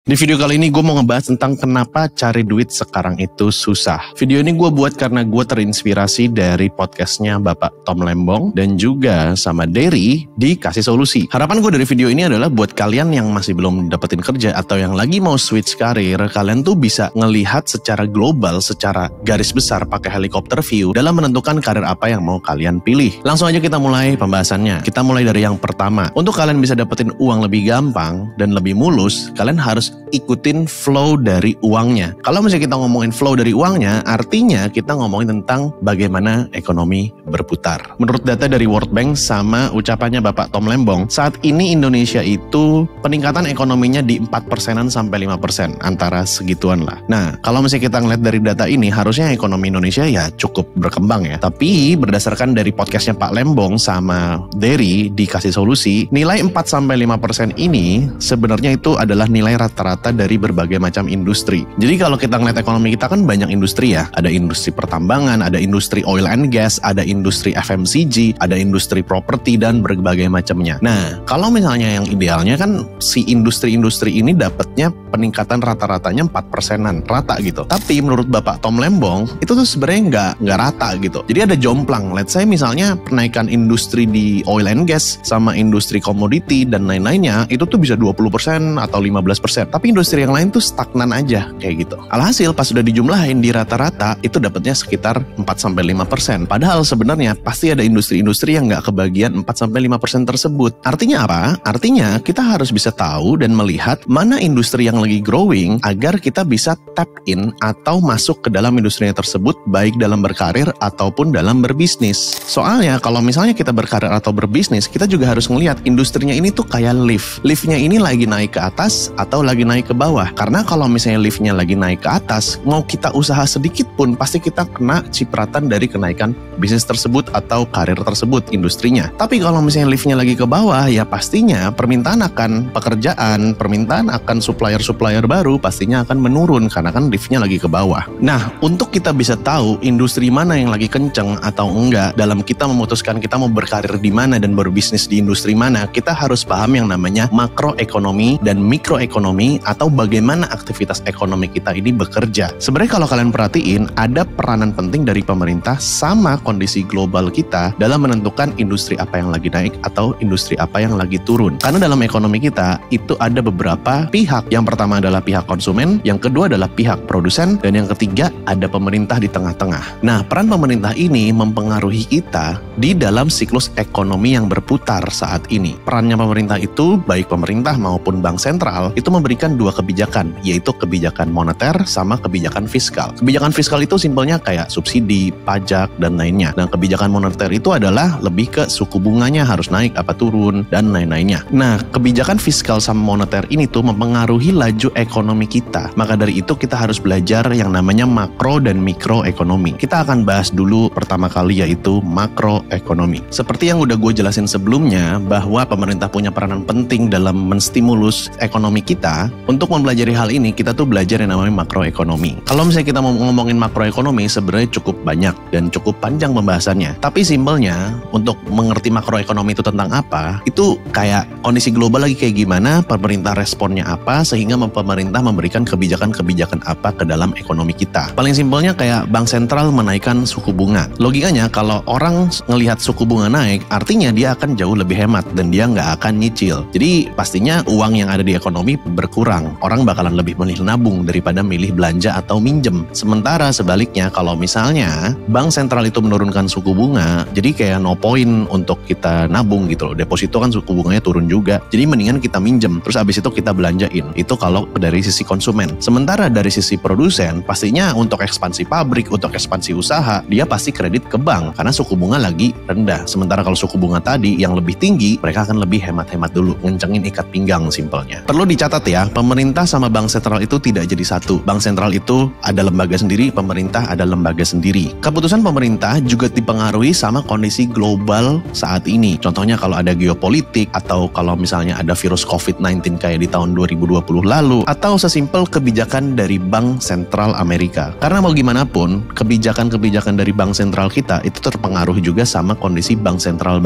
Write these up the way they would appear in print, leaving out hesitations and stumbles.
Di video kali ini gue mau ngebahas tentang kenapa cari duit sekarang itu susah. Video ini gue buat karena gue terinspirasi dari podcastnya Bapak Tom Lembong dan juga sama Derry di Kasih Solusi. Harapan gue dari video ini adalah buat kalian yang masih belum dapetin kerja atau yang lagi mau switch karir, kalian tuh bisa ngelihat secara global, secara garis besar pakai helikopter view dalam menentukan karir apa yang mau kalian pilih. Langsung aja kita mulai pembahasannya. Kita mulai dari yang pertama. Untuk kalian bisa dapetin uang lebih gampang dan lebih mulus, kalian harus ikutin flow dari uangnya. Kalau misalnya kita ngomongin flow dari uangnya, artinya kita ngomongin tentang bagaimana ekonomi berputar. Menurut data dari World Bank sama ucapannya Bapak Tom Lembong, saat ini Indonesia itu peningkatan ekonominya di 4%-an sampai 5%, antara segituan lah. Nah, kalau misalnya kita ngeliat dari data ini, harusnya ekonomi Indonesia ya cukup berkembang ya. Tapi berdasarkan dari podcastnya Pak Lembong sama Derry di Kasih Solusi, nilai 4-5% ini sebenarnya itu adalah nilai rata-rata dari berbagai macam industri. Jadi kalau kita ngeliat ekonomi kita kan banyak industri ya. Ada industri pertambangan, ada industri oil and gas, ada industri FMCG, ada industri properti dan berbagai macamnya. Nah, kalau misalnya yang idealnya kan si industri-industri ini dapatnya peningkatan rata-ratanya 4%-an, rata gitu. Tapi menurut Bapak Tom Lembong, itu tuh sebenarnya nggak rata gitu. Jadi ada jomplang. Let's say misalnya penaikan industri di oil and gas sama industri komoditi dan lain-lainnya, itu tuh bisa 20% atau 15%. Tapi industri yang lain tuh stagnan aja kayak gitu. Alhasil pas udah dijumlahin di rata-rata itu dapatnya sekitar 4-5%. Padahal sebenarnya pasti ada industri-industri yang nggak kebagian 4-5% tersebut. Artinya apa? Artinya kita harus bisa tahu dan melihat mana industri yang lagi growing agar kita bisa tap in atau masuk ke dalam industrinya tersebut, baik dalam berkarir ataupun dalam berbisnis. Soalnya kalau misalnya kita berkarir atau berbisnis, kita juga harus ngelihat industrinya ini tuh kayak lift. Liftnya ini lagi naik ke atas atau lagi naik ke bawah. Karena kalau misalnya liftnya lagi naik ke atas, mau kita usaha sedikit pun pasti kita kena cipratan dari kenaikan bisnis tersebut atau karir tersebut, industrinya. Tapi kalau misalnya liftnya lagi ke bawah, ya pastinya permintaan akan pekerjaan, permintaan akan supplier-supplier baru pastinya akan menurun karena kan liftnya lagi ke bawah. Nah, untuk kita bisa tahu industri mana yang lagi kenceng atau enggak dalam kita memutuskan kita mau berkarir di mana dan berbisnis di industri mana, kita harus paham yang namanya makroekonomi dan mikroekonomi atau bagaimana aktivitas ekonomi kita ini bekerja. Sebenarnya kalau kalian perhatiin, ada peranan penting dari pemerintah sama kondisi global kita dalam menentukan industri apa yang lagi naik atau industri apa yang lagi turun. Karena dalam ekonomi kita itu ada beberapa pihak. Yang pertama adalah pihak konsumen, yang kedua adalah pihak produsen, dan yang ketiga ada pemerintah di tengah-tengah. Nah, peran pemerintah ini mempengaruhi kita di dalam siklus ekonomi yang berputar saat ini. Perannya pemerintah itu, baik pemerintah maupun bank sentral, itu memberikan dua kebijakan, yaitu kebijakan moneter sama kebijakan fiskal. Kebijakan fiskal itu simpelnya kayak subsidi, pajak, dan lainnya. Nah, kebijakan moneter itu adalah lebih ke suku bunganya harus naik apa turun, dan lain-lainnya. Nah, kebijakan fiskal sama moneter ini tuh mempengaruhi laju ekonomi kita. Maka dari itu kita harus belajar yang namanya makro dan mikroekonomi. Kita akan bahas dulu pertama kali yaitu makroekonomi. Seperti yang udah gue jelasin sebelumnya, bahwa pemerintah punya peranan penting dalam menstimulus ekonomi kita. Untuk mempelajari hal ini, kita tuh belajar yang namanya makroekonomi. Kalau misalnya kita mau ngomongin makroekonomi, sebenarnya cukup banyak dan cukup panjang pembahasannya. Tapi simpelnya, untuk mengerti makroekonomi itu tentang apa, itu kayak kondisi global lagi kayak gimana, pemerintah responnya apa, sehingga pemerintah memberikan kebijakan-kebijakan apa ke dalam ekonomi kita. Paling simpelnya kayak bank sentral menaikkan suku bunga. Logikanya kalau orang ngelihat suku bunga naik, artinya dia akan jauh lebih hemat dan dia nggak akan nyicil. Jadi pastinya uang yang ada di ekonomi berkurang. Orang bakalan lebih milih nabung daripada milih belanja atau minjem. Sementara sebaliknya kalau misalnya bank sentral itu menurunkan suku bunga, jadi kayak no point untuk kita nabung gitu loh. Deposito kan suku bunganya turun juga. Jadi mendingan kita minjem, terus abis itu kita belanjain. Itu kalau dari sisi konsumen. Sementara dari sisi produsen, pastinya untuk ekspansi pabrik, untuk ekspansi usaha, dia pasti kredit ke bank karena suku bunga lagi rendah. Sementara kalau suku bunga tadi yang lebih tinggi, mereka akan lebih hemat-hemat dulu, ngencengin ikat pinggang simpelnya. Perlu dicatat ya, pemerintah sama bank sentral itu tidak jadi satu. Bank sentral itu ada lembaga sendiri, pemerintah ada lembaga sendiri. Keputusan pemerintah juga dipengaruhi sama kondisi global saat ini. Contohnya kalau ada geopolitik, atau kalau misalnya ada virus COVID-19 kayak di tahun 2020 lalu, atau sesimpel kebijakan dari Bank Sentral Amerika. Karena mau gimana pun, kebijakan-kebijakan dari bank sentral kita itu terpengaruh juga sama kondisi bank sentral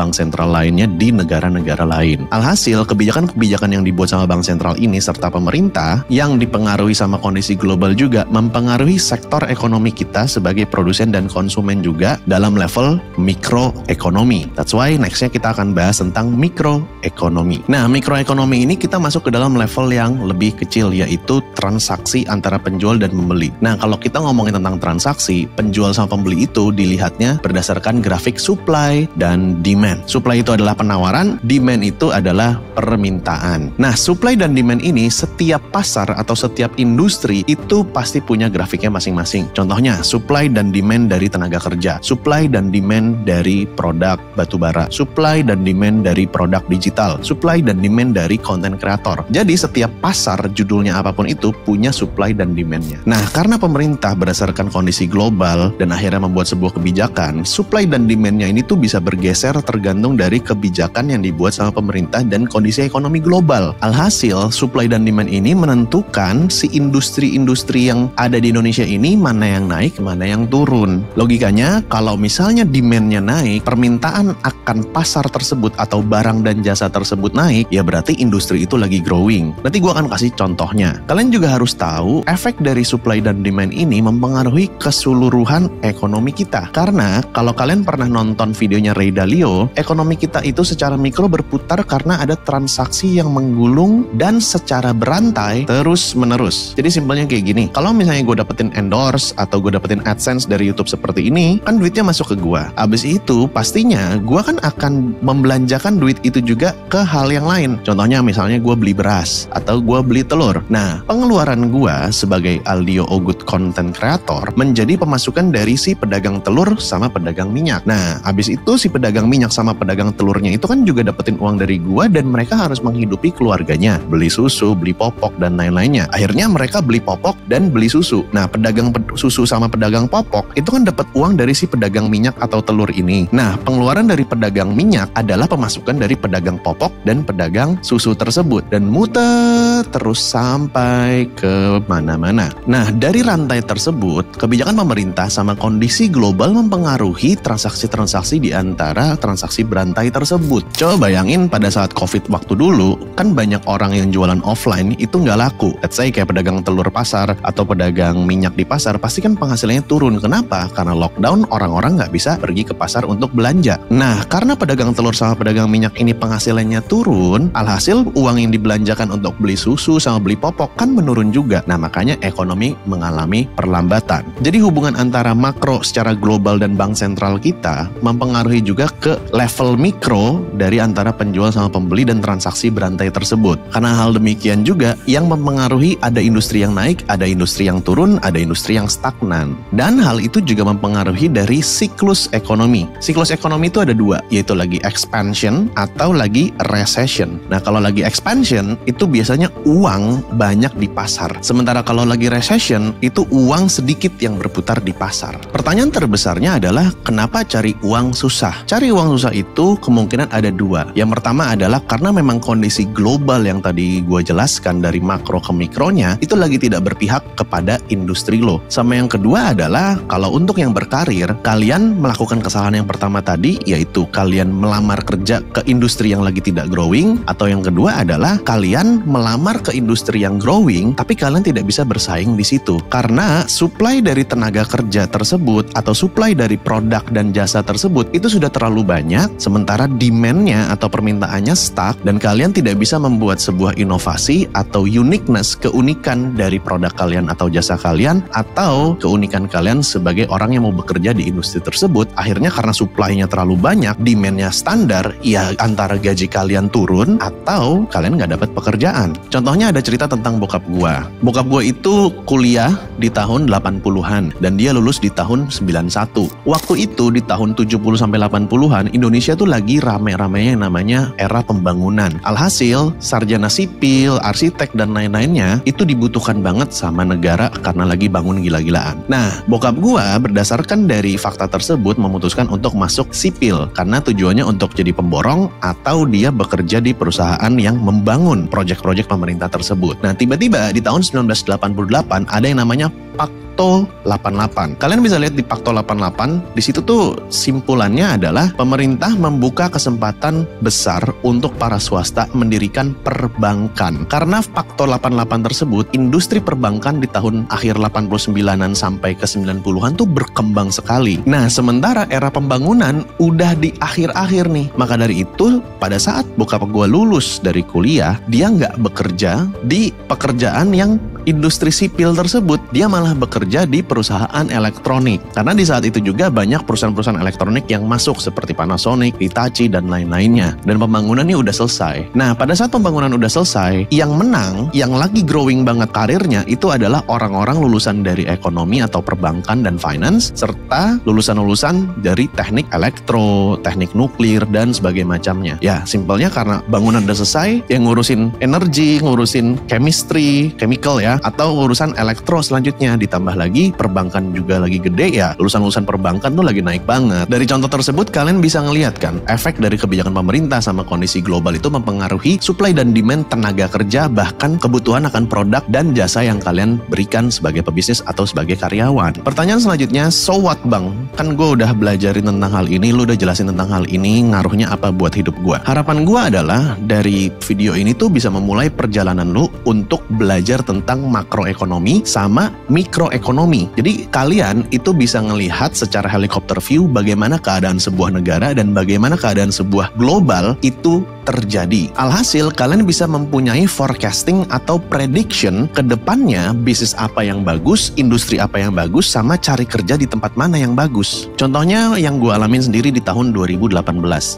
lainnya di negara-negara lain. Alhasil, kebijakan-kebijakan yang dibuat sama bank sentral ini serta pemerintah pemerintah yang dipengaruhi sama kondisi global juga mempengaruhi sektor ekonomi kita sebagai produsen dan konsumen juga dalam level mikroekonomi. That's why nextnya kita akan bahas tentang mikroekonomi. Nah, mikroekonomi ini kita masuk ke dalam level yang lebih kecil, yaitu transaksi antara penjual dan pembeli. Nah, kalau kita ngomongin tentang transaksi, penjual sama pembeli itu dilihatnya berdasarkan grafik supply dan demand. Supply itu adalah penawaran, demand itu adalah permintaan. Nah, supply dan demand ini setiap pasar atau setiap industri itu pasti punya grafiknya masing-masing. Contohnya, supply dan demand dari tenaga kerja, supply dan demand dari produk batubara, supply dan demand dari produk digital, supply dan demand dari content creator. Jadi setiap pasar, judulnya apapun itu, punya supply dan demand-nya. Nah, karena pemerintah berdasarkan kondisi global dan akhirnya membuat sebuah kebijakan, supply dan demand-nya ini tuh bisa bergeser tergantung dari kebijakan yang dibuat sama pemerintah dan kondisi ekonomi global. Alhasil, supply dan demand ini menentukan si industri-industri yang ada di Indonesia ini mana yang naik, mana yang turun. Logikanya, kalau misalnya demand-nya naik, permintaan akan pasar tersebut atau barang dan jasa tersebut naik, ya berarti industri itu lagi growing. Nanti gue akan kasih contohnya. Kalian juga harus tahu, efek dari supply dan demand ini mempengaruhi keseluruhan ekonomi kita. Karena kalau kalian pernah nonton videonya Ray Dalio, ekonomi kita itu secara mikro berputar karena ada transaksi yang menggulung dan secara berantai terus-menerus. Jadi simpelnya kayak gini, kalau misalnya gue dapetin endorse atau gue dapetin AdSense dari YouTube seperti ini, kan duitnya masuk ke gue. Abis itu pastinya gue kan akan membelanjakan duit itu juga ke hal yang lain. Contohnya misalnya gue beli beras atau gue beli telur. Nah, pengeluaran gue sebagai Aldio Ogut Content Creator menjadi pemasukan dari si pedagang telur sama pedagang minyak. Nah, abis itu si pedagang minyak sama pedagang telurnya itu kan juga dapetin uang dari gue dan mereka harus menghidupi keluarganya. Beli susu, beli popok, dan lain-lainnya. Akhirnya mereka beli popok dan beli susu. Nah, pedagang susu sama pedagang popok itu kan dapat uang dari si pedagang minyak atau telur ini. Nah, pengeluaran dari pedagang minyak adalah pemasukan dari pedagang popok dan pedagang susu tersebut. Dan muter terus sampai ke mana-mana. Nah, dari rantai tersebut, kebijakan pemerintah sama kondisi global mempengaruhi transaksi-transaksi di antara transaksi berantai tersebut. Coba bayangin pada saat COVID waktu dulu, kan banyak orang yang jualan offline itu nggak laku. Let's say kayak pedagang telur pasar atau pedagang minyak di pasar, pasti kan penghasilannya turun. Kenapa? Karena lockdown, orang-orang nggak bisa pergi ke pasar untuk belanja. Nah, karena pedagang telur sama pedagang minyak ini penghasilannya turun, alhasil uang yang dibelanjakan untuk beli susu sama beli popok kan menurun juga. Nah, makanya ekonomi mengalami perlambatan. Jadi hubungan antara makro secara global dan bank sentral kita mempengaruhi juga ke level mikro dari antara penjual sama pembeli dan transaksi berantai tersebut. Karena hal demikian juga yang mempengaruhi ada industri yang naik, ada industri yang turun, ada industri yang stagnan. Dan hal itu juga mempengaruhi dari siklus ekonomi. Siklus ekonomi itu ada dua, yaitu lagi expansion atau lagi recession. Nah, kalau lagi expansion itu biasanya uang banyak di pasar. Sementara kalau lagi recession itu uang sedikit yang berputar di pasar. Pertanyaan terbesarnya adalah kenapa cari uang susah? Cari uang susah itu kemungkinan ada dua. Yang pertama adalah karena memang kondisi global yang tadi gue jelaskan dari makro ke mikronya itu lagi tidak berpihak kepada industri lo. Sama yang kedua adalah kalau untuk yang berkarir, kalian melakukan kesalahan yang pertama tadi, yaitu kalian melamar kerja ke industri yang lagi tidak growing, atau yang kedua adalah kalian melamar ke industri yang growing tapi kalian tidak bisa bersaing di situ karena supply dari tenaga kerja tersebut atau supply dari produk dan jasa tersebut itu sudah terlalu banyak, sementara demand-nya atau permintaannya stuck dan kalian tidak bisa membuat sebuah inovasi atau uniqueness, keunikan dari produk kalian atau jasa kalian atau keunikan kalian sebagai orang yang mau bekerja di industri tersebut. Akhirnya karena supply-nya terlalu banyak, demand-nya standar, ya antara gaji kalian turun atau kalian nggak dapat pekerjaan. Contohnya ada cerita tentang bokap gua. Bokap gua itu kuliah di tahun 80-an dan dia lulus di tahun 91. Waktu itu di tahun 70 sampai 80-an Indonesia tuh lagi rame-ramenya yang namanya era pembangunan. Alhasil sarjana sipil, arsitek dan lain-lainnya itu dibutuhkan banget sama negara karena lagi bangun gila-gilaan. Nah, bokap gua berdasarkan dari fakta tersebut memutuskan untuk masuk sipil karena tujuannya untuk jadi pemborong atau dia bekerja di perusahaan yang membangun proyek-proyek pemerintah tersebut. Nah, tiba-tiba di tahun 1988 ada yang namanya Pak Pakto 88. Kalian bisa lihat di Pakto 88, di situ tuh simpulannya adalah pemerintah membuka kesempatan besar untuk para swasta mendirikan perbankan. Karena Pakto 88 tersebut, industri perbankan di tahun akhir 89-an sampai ke 90-an tuh berkembang sekali. Nah, sementara era pembangunan udah di akhir-akhir nih. Maka dari itu, pada saat bokap gue lulus dari kuliah, dia nggak bekerja di pekerjaan yang industri sipil tersebut, dia malah bekerja di perusahaan elektronik. Karena di saat itu juga banyak perusahaan-perusahaan elektronik yang masuk seperti Panasonic, Hitachi, dan lain-lainnya. Dan pembangunannya udah selesai. Nah, pada saat pembangunan udah selesai, yang menang, yang lagi growing banget karirnya, itu adalah orang-orang lulusan dari ekonomi atau perbankan dan finance, serta lulusan-lulusan dari teknik elektro, teknik nuklir, dan sebagainya macamnya. Ya, simpelnya karena bangunan udah selesai, yang ngurusin energi, ngurusin chemistry, chemical ya, atau urusan elektro selanjutnya. Ditambah lagi perbankan juga lagi gede ya, lulusan-lulusan perbankan tuh lagi naik banget. Dari contoh tersebut kalian bisa ngelihat kan, efek dari kebijakan pemerintah sama kondisi global itu mempengaruhi supply dan demand tenaga kerja, bahkan kebutuhan akan produk dan jasa yang kalian berikan sebagai pebisnis atau sebagai karyawan. Pertanyaan selanjutnya, so what bang? Kan gue udah belajarin tentang hal ini, lu udah jelasin tentang hal ini, ngaruhnya apa buat hidup gue? Harapan gue adalah dari video ini tuh bisa memulai perjalanan lu untuk belajar tentang makroekonomi sama mikroekonomi. Jadi kalian itu bisa ngelihat secara helikopter view bagaimana keadaan sebuah negara dan bagaimana keadaan sebuah global itu terjadi. Alhasil kalian bisa mempunyai forecasting atau prediction ke depannya bisnis apa yang bagus, industri apa yang bagus, sama cari kerja di tempat mana yang bagus. Contohnya yang gue alamin sendiri di tahun 2018.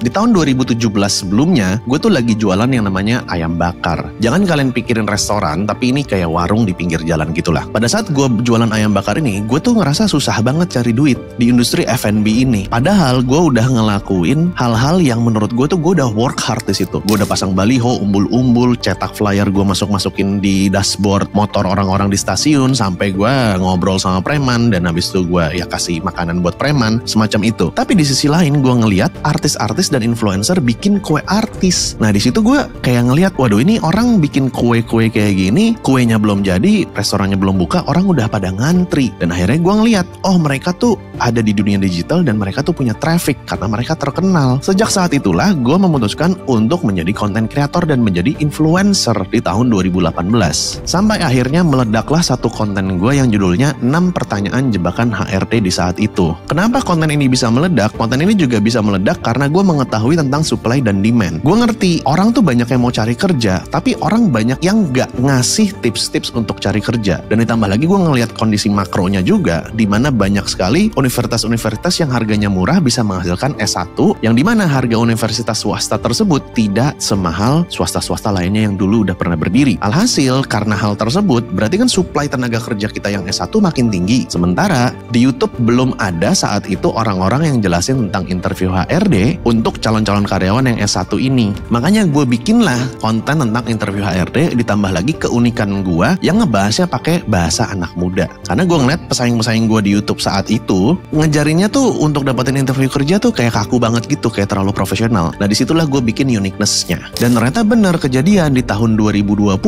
Di tahun 2017 sebelumnya, gue tuh lagi jualan yang namanya ayam bakar. Jangan kalian pikirin restoran, tapi ini kayak warung di pinggir jalan gitulah. Pada saat gue jualan ayam bakar ini, gue tuh ngerasa susah banget cari duit di industri F&B ini. Padahal gue udah ngelakuin hal-hal yang menurut gue tuh gue udah work hard di situ. Gue udah pasang baliho, umbul-umbul, cetak flyer, gue masukin di dashboard motor orang-orang di stasiun, sampai gue ngobrol sama preman, dan habis itu gue ya kasih makanan buat preman, semacam itu. Tapi di sisi lain gue ngeliat artis-artis dan influencer bikin kue artis. Nah di situ gue kayak ngeliat, waduh ini orang bikin kue-kue kayak gini, kuenya belum jadi, restorannya belum buka, orang udah pada ngantri. Dan akhirnya gue ngeliat, oh mereka tuh ada di dunia digital dan mereka tuh punya traffic karena mereka terkenal. Sejak saat itulah gue memutuskan untuk menjadi content creator dan menjadi influencer di tahun 2018. Sampai akhirnya meledaklah satu konten gue yang judulnya 6 pertanyaan jebakan HRD di saat itu. Kenapa konten ini bisa meledak? Konten ini juga bisa meledak karena gue mengetahui tentang supply dan demand. Gue ngerti orang tuh banyak yang mau cari kerja, tapi orang banyak yang gak ngasih tips-tips untuk cari kerja. Dan ditambah lagi gue ngelihat kondisi makronya juga, di mana banyak sekali universitas-universitas yang harganya murah bisa menghasilkan S1, yang dimana harga universitas swasta tersebut tidak semahal swasta-swasta lainnya yang dulu udah pernah berdiri. Alhasil, karena hal tersebut, berarti kan supply tenaga kerja kita yang S1 makin tinggi. Sementara, di YouTube belum ada saat itu orang-orang yang jelasin tentang interview HRD untuk calon-calon karyawan yang S1 ini. Makanya gue bikinlah konten tentang interview HRD, ditambah lagi keunikan gue yang ngebahasnya pakai bahasa anak muda. Karena gue ngeliat pesaing-pesaing gue di YouTube saat itu, ngejarinnya tuh untuk dapetin interview kerja tuh kayak kaku banget gitu, kayak terlalu profesional. Nah disitulah gue bikin uniqueness-nya. Dan ternyata benar kejadian di tahun 2020,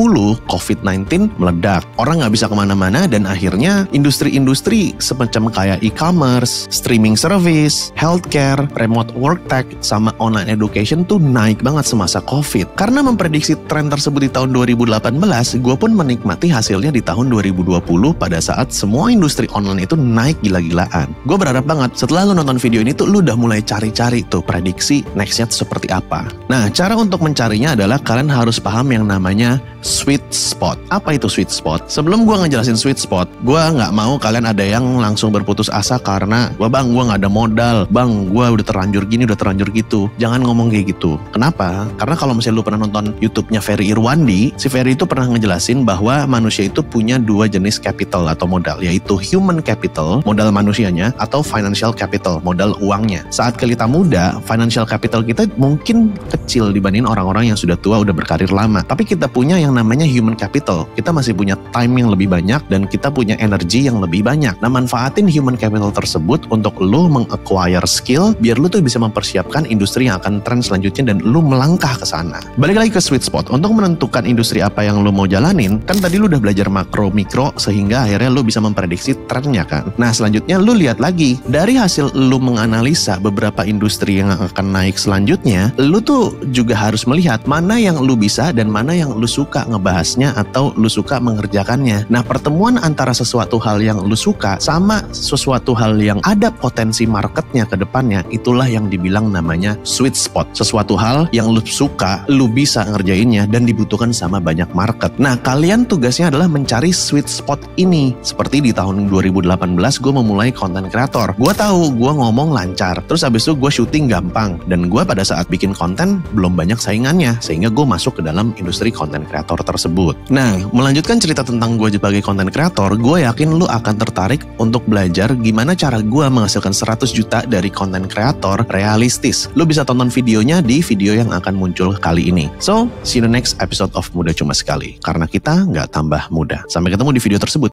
COVID-19 meledak. Orang nggak bisa kemana-mana dan akhirnya industri-industri semacam kayak e-commerce, streaming service, healthcare, remote work tech, sama online education tuh naik banget semasa COVID. Karena memprediksi tren tersebut di tahun 2018, gue pun menikmati hasilnya di tahun 2020 pada saat semua industri online itu naik gila-gilaan. Gue berharap banget setelah lu nonton video ini tuh lu udah mulai cari-cari tuh prediksi nextnya seperti apa. Nah, cara untuk mencarinya adalah kalian harus paham yang namanya sweet spot. Apa itu sweet spot? Sebelum gue ngejelasin sweet spot, gue nggak mau kalian ada yang langsung berputus asa karena bang gue nggak ada modal, bang gue udah terlanjur gini, udah terlanjur gitu. Jangan ngomong kayak gitu. Kenapa? Karena kalau misalnya lu pernah nonton YouTube-nya Ferry Irwandi, si Ferry itu pernah ngejelasin bahwa manusia itu punya dua jenis capital atau modal, yaitu human capital, modal manusianya, atau financial capital, modal uangnya. Saat kita muda, financial capital kita mungkin kecil dibanding orang-orang yang sudah tua, udah berkarir lama. Tapi kita punya yang namanya human capital. Kita masih punya time yang lebih banyak dan kita punya energi yang lebih banyak. Nah, manfaatin human capital tersebut untuk lu meng-acquire skill biar lu tuh bisa mempersiapkan industri yang akan tren selanjutnya dan lu melangkah ke sana. Balik lagi ke sweet spot. Untuk menentukan industri apa yang lu mau jalanin, kan tadi berarti lu udah belajar makro mikro sehingga akhirnya lu bisa memprediksi trennya kan. Nah selanjutnya lu lihat lagi, dari hasil lu menganalisa beberapa industri yang akan naik selanjutnya, lu tuh juga harus melihat mana yang lu bisa dan mana yang lu suka ngebahasnya atau lu suka mengerjakannya. Nah pertemuan antara sesuatu hal yang lu suka sama sesuatu hal yang ada potensi marketnya ke depannya, itulah yang dibilang namanya sweet spot. Sesuatu hal yang lu suka, lu bisa ngerjainnya dan dibutuhkan sama banyak market. Nah kalian tugasnya adalah mencari sweet spot ini. Seperti di tahun 2018 gue memulai konten kreator. Gue tahu gue ngomong lancar, terus abis itu gue syuting gampang, dan gue pada saat bikin konten belum banyak saingannya, sehingga gue masuk ke dalam industri konten kreator tersebut. Nah, melanjutkan cerita tentang gue sebagai konten kreator, gue yakin lu akan tertarik untuk belajar gimana cara gue menghasilkan 100 juta dari konten kreator realistis. Lu bisa tonton videonya di video yang akan muncul kali ini. So, see you in the next episode of Muda Cuma Sekali, karena kita nggak tambah muda. Sampai ketemu di video tersebut.